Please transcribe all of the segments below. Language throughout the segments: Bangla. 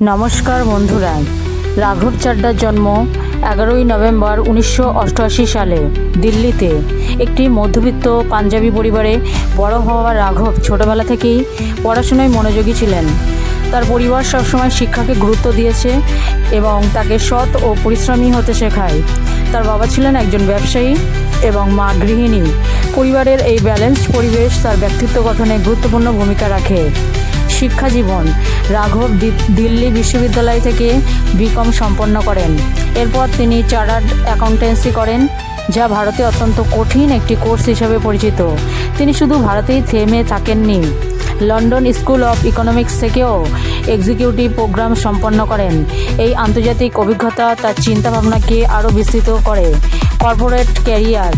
নমস্কার বন্ধুরা, রাঘব চাড্ডার জন্ম 11ই নভেম্বর 1988 সালে দিল্লিতে। একটি মধ্যবিত্ত পাঞ্জাবি পরিবারে বড় হওয়া রাঘব ছোটবেলা থেকেই পড়াশোনায় মনোযোগী ছিলেন। তার পরিবার সবসময় শিক্ষাকে গুরুত্ব দিয়েছে এবং তাকে সৎ ও পরিশ্রমী হতে শেখায়। তার বাবা ছিলেন একজন ব্যবসায়ী এবং মা গৃহিণী। পরিবারের এই ব্যালেন্সড পরিবেশ তার ব্যক্তিত্ব গঠনে গুরুত্বপূর্ণ ভূমিকা রাখে। শিক্ষা জীবন: রাঘব দিল্লি বিশ্ববিদ্যালয় থেকে বিকম সম্পন্ন করেন। এরপর তিনি চার্টার্ড অ্যাকাউন্টেন্সি করেন, যা ভারতে অত্যন্ত কঠিন একটি কোর্স হিসেবে পরিচিত। তিনি শুধু ভারতেই থেমে থাকেননি, লন্ডন স্কুল অফ ইকোনমিক্স থেকেও এক্সিকিউটিভ প্রোগ্রাম সম্পন্ন করেন। এই আন্তর্জাতিক অভিজ্ঞতা তার চিন্তাভাবনাকে আরও বিস্তৃত করে। কর্পোরেট ক্যারিয়ার: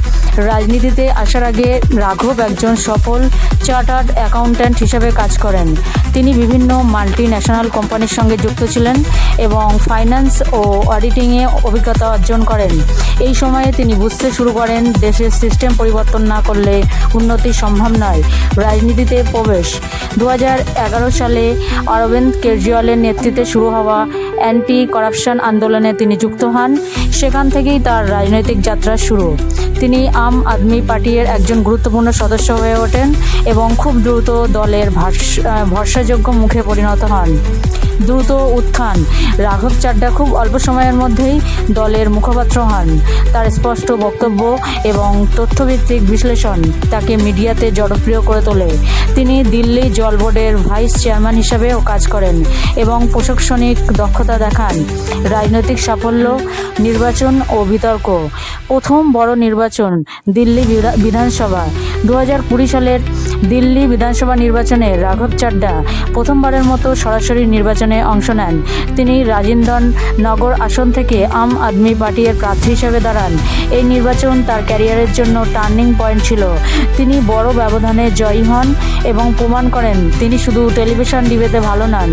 রাজনীতিতে আসার আগে রাঘব একজন সফল চার্টার্ড অ্যাকাউন্ট্যান্ট হিসেবে কাজ করেন। তিনি বিভিন্ন মাল্টি ন্যাশনাল কোম্পানির সঙ্গে যুক্ত ছিলেন এবং ফাইন্যান্স ও অডিটিংয়ে অভিজ্ঞতা অর্জন করেন। এই সময়ে তিনি বুঝতে শুরু করেন দেশের সিস্টেম পরিবর্তন না করলে উন্নতি সম্ভব নয়। রাজনীতিতে প্রবেশ: 2011 সালে অরবিন্দ কেজরিওয়ালের নেতৃত্বে শুরু হওয়া অ্যান্টি করাপশন আন্দোলনে তিনি যুক্ত হন। সেখান থেকেই তার রাজনৈতিক যাত্রা শুরু। তিনি আম আদমি পার্টির একজন গুরুত্বপূর্ণ সদস্য হয়ে ওঠেন এবং খুব দ্রুত দলের ভরসাযোগ্য মুখে পরিণত হন। দ্রুত উত্থান: রাঘব চাড্ডা খুব অল্প সময়ের মধ্যেই দলের মুখপাত্র হন। তার স্পষ্ট বক্তব্য এবং তথ্যভিত্তিক বিশ্লেষণ তাকে মিডিয়াতে জনপ্রিয় করে তোলে। তিনি দিল্লি জল বোর্ডের ভাইস চেয়ারম্যান হিসেবেও কাজ করেন এবং প্রশাসনিক দক্ষতা দেখান। রাজনৈতিক সাফল্য, নির্বাচন ও বিতর্ক: প্রথম বড় নির্বাচন দিল্লি বিধানসভা। 2020 সালের দিল্লি বিধানসভা নির্বাচনে রাঘব চাড্ডা প্রথমবারের মতো সরাসরি নির্বাচনে অংশ নেন। তিনি রাজিন্দর নগর আসন থেকে আম আদমি পার্টির প্রার্থী হিসেবে দাঁড়ান। এই নির্বাচন তার ক্যারিয়ারের জন্য টার্নিং পয়েন্ট ছিল। তিনি বড় ব্যবধানে জয়ী হন এবং প্রমাণ করেন তিনি শুধু টেলিভিশন ডিবেটে ভালো নন,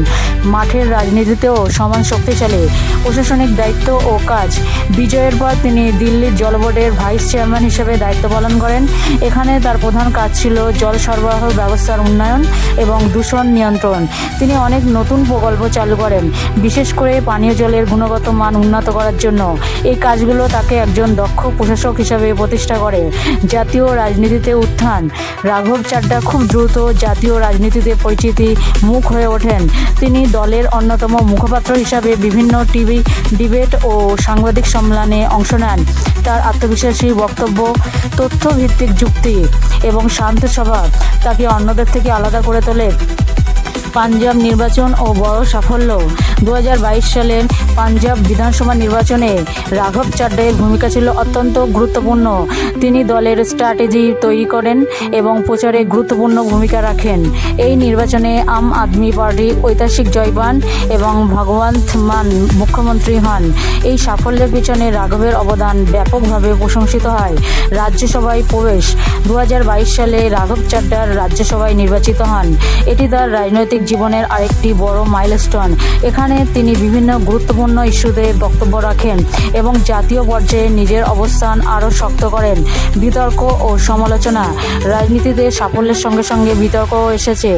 মাঠের রাজনীতিতেও সমান শক্তিশালী। প্রশাসনিক দায়িত্ব ও কাজ: বিজয়ের পর তিনি দিল্লির জল বোর্ডের ভাইস চেয়ারম্যান হিসেবে দায়িত্ব পালন করেন। এখানে তার প্রধান কাজ ছিল জল সরবরাহ ব্যবস্থার উন্নয়ন এবং দূষণ নিয়ন্ত্রণ। তিনি অনেক নতুন প্রকল্প চালু করেন, বিশেষ করে পানীয় জলের গুণগত মান উন্নত করার জন্য। এই কাজগুলো তাকে একজন দক্ষ প্রশাসক হিসেবে প্রতিষ্ঠা করে। জাতীয় রাজনীতিতে উত্থান: রাঘব চাড্ডা খুব দ্রুত জাতীয় রাজনীতিতে পরিচিতি মুখ হয়ে ওঠেন। তিনি দলের অন্যতম মুখপাত্র হিসাবে বিভিন্ন টিভি ডিবেট ও সাংবাদিক সম্মেলনে অংশ নেন। তার আত্মবিশ্বাসী বক্তব্য, তথ্যভিত্তিক যুক্তি এবং শান্ত স্বভাব তাকে অন্যদের থেকে আলাদা করে তোলে। পাঞ্জাব নির্বাচন ও বড় সাফল্য: 2022 সালের পাঞ্জাব বিধানসভা নির্বাচনে রাঘব চাড্ডার ভূমিকা ছিল অত্যন্ত গুরুত্বপূর্ণ। তিনি দলের স্ট্র্যাটেজি তৈরি করেন এবং প্রচারে গুরুত্বপূর্ণ ভূমিকা রাখেন। এই নির্বাচনে আম আদমি পার্টি ঐতিহাসিক জয় পান এবং ভগবন্ত মান মুখ্যমন্ত্রী হন। এই সাফল্যের পিছনে রাঘবের অবদান ব্যাপকভাবে প্রশংসিত হয়। রাজ্যসভায় প্রবেশ: 2022 সালে রাঘব চাড্ডার রাজ্যসভায় নির্বাচিত হন। এটি তার রাজনৈতিক জীবনের আরেকটি বড় মাইলস্টোন। এখানে তিনি বিভিন্ন গুরুত্বপূর্ণ ইস্যুতে বক্তব্য রাখেন এবং জাতীয় পর্যায়ে নিজের অবস্থান আরও শক্ত করেন। বিতর্ক ও সমালোচনা: রাজনীতিতে সাফল্যের সঙ্গে সঙ্গে বিতর্কও এসেছে।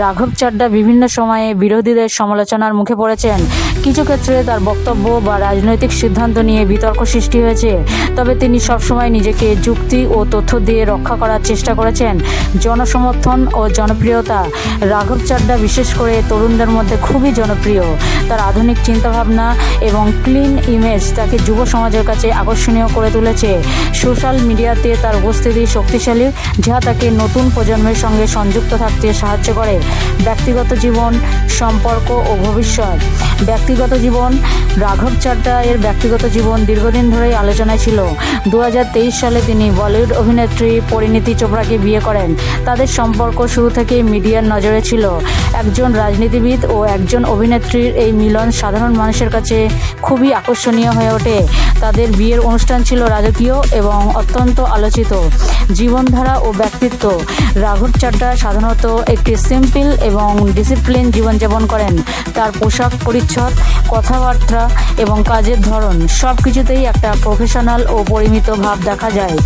রাঘব চাড্ডা বিভিন্ন সময়ে বিরোধীদের সমালোচনার মুখে পড়েছেন। কিছু ক্ষেত্রে তার বক্তব্য বা রাজনৈতিক সিদ্ধান্ত নিয়ে বিতর্ক সৃষ্টি হয়েছে, তবে তিনি সবসময় নিজেকে যুক্তি ও তথ্য দিয়ে রক্ষা করার চেষ্টা করেছেন। জনসমর্থন ও জনপ্রিয়তা: রাঘব চাড্ডা বিশেষ করে তরুণদের মধ্যে খুবই জনপ্রিয়। তার আধুনিক চিন্তাভাবনা এবং ক্লিন ইমেজ তাকে যুব সমাজের কাছে আকর্ষণীয় করে তুলেছে। সোশ্যাল মিডিয়াতে তার উপস্থিতি শক্তিশালী, যা তাকে নতুন প্রজন্মের সঙ্গে সংযুক্ত থাকতে সাহায্য করে। ব্যক্তিগত জীবন, সম্পর্ক ও ভবিষ্যৎ: ব্যক্তিগত জীবন: রাঘব চাড্ডা এর ব্যক্তিগত জীবন দীর্ঘদিন ধরেই আলোচনায় ছিল। 2023 সালে তিনি বলিউড অভিনেত্রী পরিণীতি চোপড়াকে বিয়ে করেন। তাদের সম্পর্ক শুরু থেকেই মিডিয়ার নজরে ছিল। একজন রাজনীতিবিদ ও একজন অভিনেত্রীর এই মিলন সাধারণ মানুষের কাছে খুবই আকর্ষণীয় হয়ে ওঠে। তাদের বিয়ের অনুষ্ঠান ছিল রাজকীয় এবং অত্যন্ত আলোচিত। জীবনধারা ও ব্যক্তিত্ব: রাঘব চাড্ডা সাধারণত একটি সিম্পল এবং ডিসিপ্লিন জীবনযাপন করেন। তার পোশাক পরিচ্ছদ, কথাবার্তা এবং কাজের ধরন সব কিছুতেই একটা প্রফেশনাল ও পরিমিত ভাব দেখা যায়।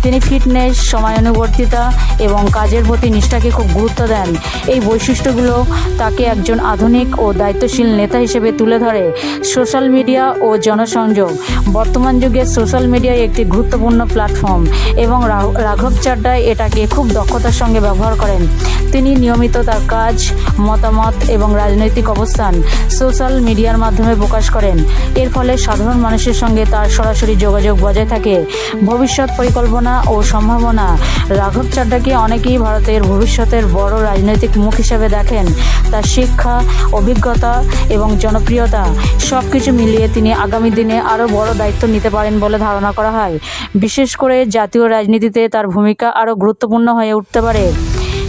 তিনি ফিটনেস, সময়ানুবর্তিতা এবং কাজের প্রতি নিষ্ঠাকে খুব গুরুত্ব দেন। এই বৈশিষ্ট্যগুলো তাকে একজন আধুনিক ও দায়িত্বশীল নেতা হিসেবে তুলে ধরে। সোশ্যাল মিডিয়া ও জনসংযোগ। বর্তমান যুগে সোশ্যাল মিডিয়া একটি গুরুত্বপূর্ণ প্ল্যাটফর্ম এবং রাঘব চাড্ডা এটাকে খুব দক্ষতার সঙ্গে ব্যবহার করেন। তিনি নিয়মিত তার কাজ, মতামত এবং রাজনৈতিক অবস্থান সোশ্যাল মিডিয়ার মাধ্যমে প্রকাশ করেন। এর ফলে সাধারণ মানুষের সঙ্গে তার সরাসরি যোগাযোগ বজায় থাকে। ভবিষ্যৎ পরিকল্পনা ও সম্ভাবনা। রাঘব চাড্ডাকে অনেকেই ভারতের ভবিষ্যতের বড় রাজনৈতিক মুখ হিসেবে দেখেন। তার শিক্ষা, অভিজ্ঞতা এবং জনপ্রিয়তা সব কিছু মিলিয়ে তিনি আগামী দিনে আরও বড় দায়িত্ব নিতে পারেন বলে ধারণা করা হয়। বিশেষ করে জাতীয় রাজনীতিতে তার ভূমিকা আরও গুরুত্বপূর্ণ হয়ে উঠতে পারে।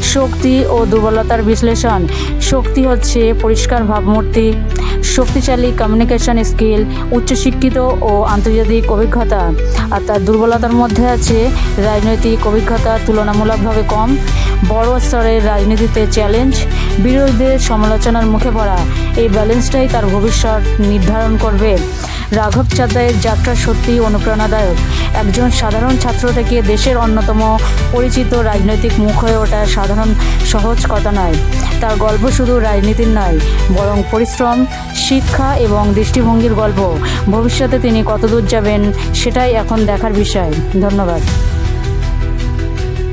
শক্তি ও দুর্বলতার বিশ্লেষণ। শক্তি হচ্ছে পরিষ্কার ভাবমূর্তি, শক্তিশালী কমিউনিকেশন স্কিল, উচ্চশিক্ষিত ও আন্তর্জাতিক অভিজ্ঞতা। আর তার দুর্বলতার মধ্যে আছে রাজনৈতিক অভিজ্ঞতা তুলনামূলকভাবে কম, বড় স্তরের রাজনীতিতে চ্যালেঞ্জ, বিরোধীদের সমালোচনার মুখে পড়া। এই ব্যালেন্সটাই তার ভবিষ্যৎ নির্ধারণ করবে। রাঘব চাড্ডার যাত্রা সত্যিই অনুপ্রেরণাদায়ক। একজন সাধারণ ছাত্র থেকে দেশের অন্যতম পরিচিত রাজনৈতিক মুখ হয়ে ওঠা সহজ কথা নয়। তার গল্প শুধু রাজনীতির নয়, বরং পরিশ্রম, শিক্ষা এবং দৃষ্টিভঙ্গির গল্প। ভবিষ্যতে তিনি কতদূর যাবেন সেটাই এখন দেখার বিষয়। ধন্যবাদ।